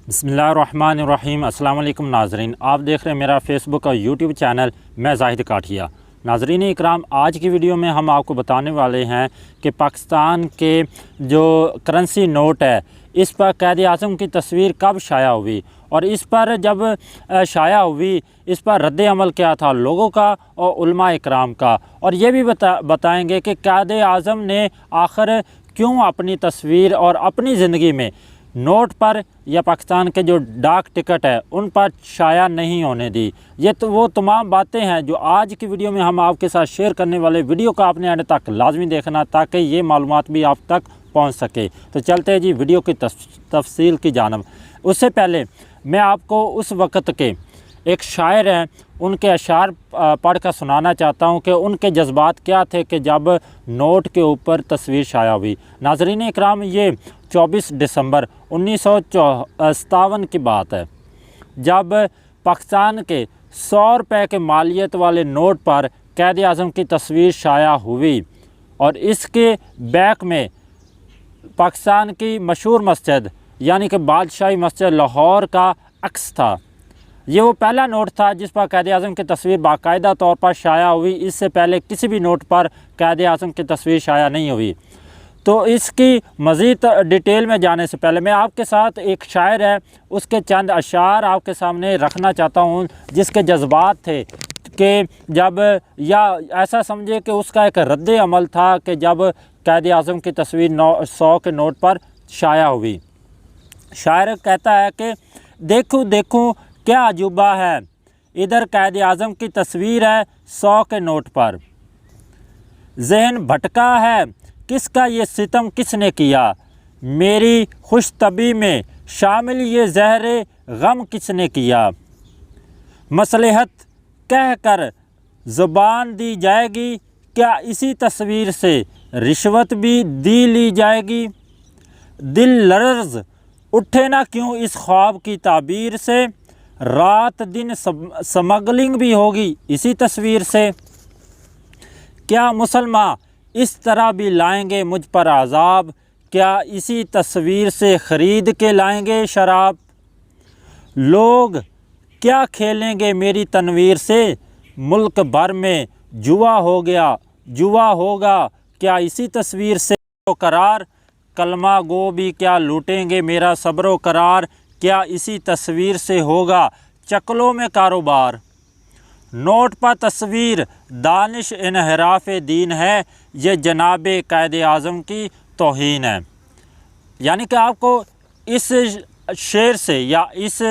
बिस्मिल्लाहिर्रहमानिर्रहीम। अस्सलाम वालेकुम नाज़रीन, आप देख रहे हैं मेरा फेसबुक और यूट्यूब चैनल। मैं ज़ाहिद काठिया। नाज़रीन इकराम, आज की वीडियो में हम आपको बताने वाले हैं कि पाकिस्तान के जो करेंसी नोट है, इस पर क़ायद आज़म की तस्वीर कब शाया हुई और इस पर जब शाया हुई इस पर रद्द अमल क्या था लोगों का और उलमा इकराम का, और ये भी बताएंगे कि क़ायद आज़म ने आखिर क्यों अपनी तस्वीर और अपनी ज़िंदगी में नोट पर या पाकिस्तान के जो डाक टिकट है उन पर शाया नहीं होने दी। ये तो वो तमाम बातें हैं जो आज की वीडियो में हम आपके साथ शेयर करने वाले। वीडियो को आपने एंड तक लाजमी देखना ताकि ये मालूमात भी आप तक पहुंच सके। तो चलते हैं जी वीडियो की तफसील की जानब। उससे पहले मैं आपको उस वक़्त के एक शायर हैं उनके अशार पढ़ कर सुनाना चाहता हूँ कि उनके जज्बात क्या थे कि जब नोट के ऊपर तस्वीर शाया हुई। नाज़रीन इकराम, ये 24 दिसंबर 1957 की बात है जब पाकिस्तान के 100 रुपये के मालियत वाले नोट पर क़ायद आज़म की तस्वीर शाया हुई और इसके बैक में पाकिस्तान की मशहूर मस्जिद यानी कि बादशाही मस्जिद लाहौर का अक्स था। ये वो पहला नोट था जिस पर क़ायद आज़म की तस्वीर बाकायदा तौर पर शाया हुई। इससे पहले किसी भी नोट पर क़ायद आज़म की तस्वीर शाया नहीं हुई। तो इसकी मज़ीद डिटेल में जाने से पहले मैं आपके साथ एक शायर है उसके चंद अशार आपके सामने रखना चाहता हूँ जिसके जज्बात थे कि जब, या ऐसा समझे कि उसका एक रद्द अमल था कि जब क़ायद आज़म की तस्वीर 100 के नोट पर शाया हुई। शायर कहता है कि देखूँ देखूँ क्या अजूबा है, इधर क़ायद आज़म की तस्वीर है 100 के नोट पर। ज़हन भटका है किसका ये सितम किसने किया, मेरी खुशतबी में शामिल ये ज़हरे गम किसने किया। मसलहत कह कर ज़ुबान दी जाएगी, क्या इसी तस्वीर से रिश्वत भी दी ली जाएगी। दिल लर्ज़ उठे ना क्यों इस ख्वाब की ताबीर से, रात दिन स्मगलिंग भी होगी इसी तस्वीर से। क्या मुसलमान इस तरह भी लाएंगे मुझ पर आज़ाब, क्या इसी तस्वीर से ख़रीद के लाएंगे शराब। लोग क्या खेलेंगे मेरी तनवीर से, मुल्क भर में जुआ हो गया जुआ होगा, क्या इसी तस्वीर से करार। कलमा गो भी क्या लूटेंगे मेरा सब्रो करार, क्या इसी तस्वीर से होगा चकलों में कारोबार। नोट पर तस्वीर दानिश इनहराफ दीन है, ये जनाबे क़ायद आज़म की तौहीन है। यानी कि आपको इस शेर से या इस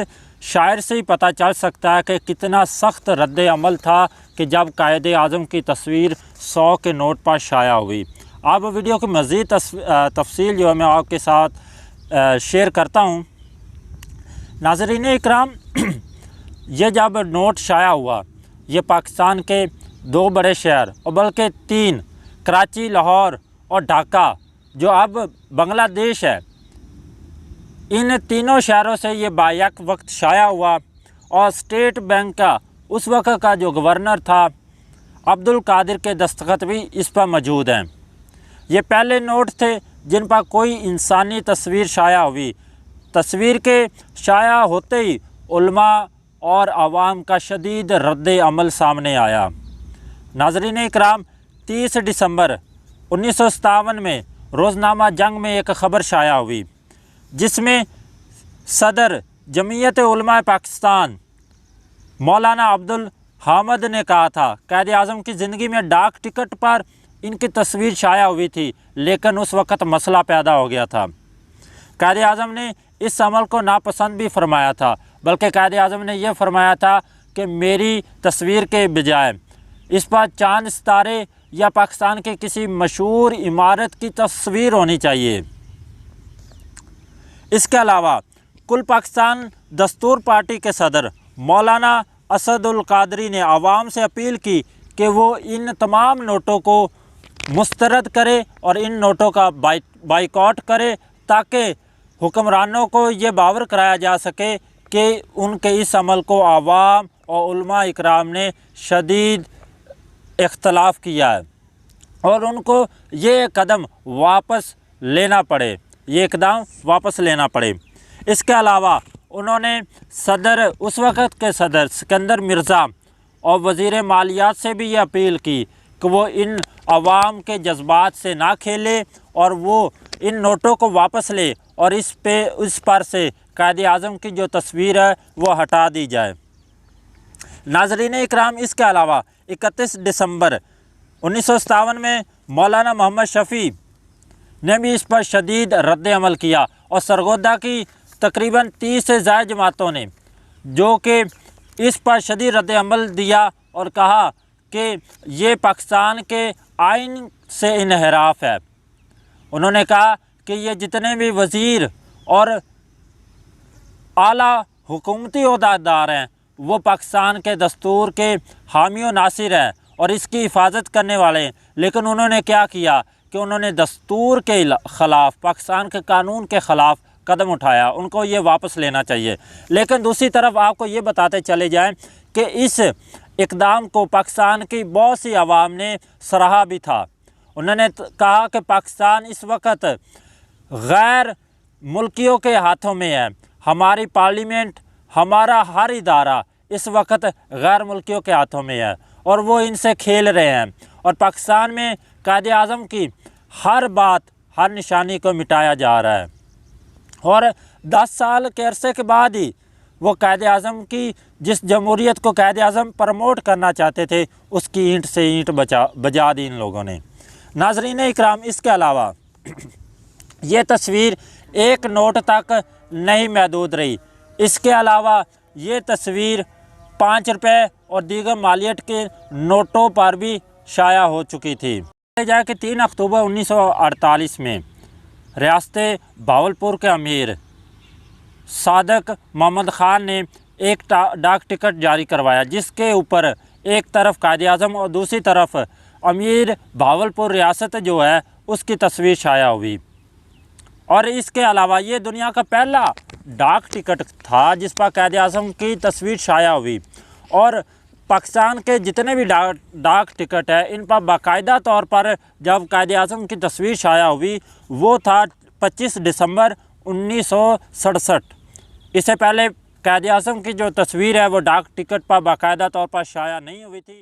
शायर से ही पता चल सकता है कि कितना सख्त रद्द अमल था कि जब क़ायद आज़म की तस्वीर 100 के नोट पर शाया हुई। अब वीडियो की मज़ीद तफसील जो है मैं आपके साथ शेयर करता हूँ। नाज़रीन इकराम, ये जब नोट शाया हुआ ये पाकिस्तान के 2 बड़े शहर और बल्कि 3 कराची, लाहौर और ढाका जो अब बांग्लादेश है, इन तीनों शहरों से ये बायक वक्त शाया हुआ। और स्टेट बैंक का उस वक्त का जो गवर्नर था अब्दुल कादिर के दस्तखत भी इस पर मौजूद हैं। ये पहले नोट थे जिन पर कोई इंसानी तस्वीर शाया हुई। तस्वीर के शाया होते ही उलमा और आवाम का शदीद रद्द अमल सामने आया। नाज़रीन इकराम, 30 दिसंबर 1957 में रोज़नामा जंग में एक ख़बर शाया हुई जिसमें सदर जमीयत उलमा पाकिस्तान मौलाना अब्दुल हामिद ने कहा था क़ायद आज़म की ज़िंदगी में डाक टिकट पर इनकी तस्वीर शाया हुई थी, लेकिन उस वक़्त मसला पैदा हो गया था। क़ायद आज़म ने इस अमल को नापसंद भी फरमाया था, बल्कि क़ायद आज़म ने यह फरमाया था कि मेरी तस्वीर के बजाय इस पर चांद सितारे या पाकिस्तान के किसी मशहूर इमारत की तस्वीर होनी चाहिए। इसके अलावा कुल पाकिस्तान दस्तूर पार्टी के सदर मौलाना असदुल कादरी ने आवाम से अपील की कि वो इन तमाम नोटों को मुस्तरद करे और इन नोटों का बाइकआउट करे ताकि हुक्मरानों को ये बावर कराया जा सके कि उनके इस अमल को आवाम और उलमा इकराम ने शदीद इख्तलाफ किया है और उनको ये कदम वापस लेना पड़े, ये इकदाम वापस लेना पड़े। इसके अलावा انہوں نے اس وقت کے صدر سکندر مرزا اور وزیر مالیات سے بھی یہ اپیل کی کہ وہ ان عوام کے جذبات سے نہ کھیلے اور وہ ان نوٹوں کو واپس لے اور اس پر سے قائد اعظم کی جو تصویر ہے وہ ہٹا دی جائے۔ ناظرین اکرام، اس کے علاوہ 31 دسمبر 1957 میں مولانا محمد شفیع نے بھی اس پر شدید رد عمل کیا اور سرگودا کی تقریباً 30 سے زائد جماعتوں نے جو کہ اس پر شدید رد عمل دیا اور کہا کہ یہ پاکستان کے آئین سے انحراف ہے۔ انہوں نے کہا کہ یہ جتنے بھی وزیر اور اعلیٰ حکومتی عہدیدار ہیں وہ پاکستان کے دستور کے حامی و ناصر ہیں اور اس کی حفاظت کرنے والے ہیں، لیکن انہوں نے کیا کیا کہ انہوں نے دستور کے خلاف، پاکستان کے قانون کے خلاف قدم اٹھایا۔ ان کو یہ واپس لینا چاہیے۔ لیکن دوسری طرف آپ کو یہ بتاتے چلے جائیں کہ اس اقدام کو پاکستان کی بہت سی عوام نے سراہا بھی تھا۔ انہوں نے کہا کہ پاکستان اس وقت غیر ملکیوں کے ہاتھوں میں ہے، ہماری پارلیمنٹ، ہمارا ہر ادارہ اس وقت غیر ملکیوں کے ہاتھوں میں ہے اور وہ ان سے کھیل رہے ہیں، اور پاکستان میں قائد اعظم کی ہر بات، ہر نشانی کو مٹایا جا رہا ہے، اور 10 سال کے عرصے کے بعد ہی وہ قائد اعظم کی جس جمہوریت کو قائد اعظم پروموٹ کرنا چاہتے تھے اس کی اینٹ سے اینٹ بجا دی ان لوگوں نے۔ ناظرین اکرام، اس کے علاوہ یہ تصویر ایک نوٹ تک نہیں محدود رہی، اس کے علاوہ یہ تصویر 5 روپے اور دیگر مالیت کے نوٹوں پر بھی شائع ہو چکی تھی۔ جائے کہ 3 اکتوبر 1948 میں ریاست بہاولپور کے امیر صادق محمد خان نے ایک ڈاک ٹکٹ جاری کروایا جس کے اوپر ایک طرف قائد اعظم اور دوسری طرف امیر بہاولپور ریاست جو ہے اس کی تصویر شائع ہوئی، اور اس کے علاوہ یہ دنیا کا پہلا ڈاک ٹکٹ تھا جس پر قائد اعظم کی تصویر شائع ہوئی، اور پاکستان کے جتنے بھی ڈاک ٹکٹ ہے ان پر باقاعدہ طور پر جب قائد اعظم کی تصویر شائع ہوئی وہ تھا 25 دسمبر 1967۔ اس سے پہلے قائد اعظم کی جو تصویر ہے وہ ڈاک ٹکٹ پر باقاعدہ طور پر شائع نہیں ہوئی تھی۔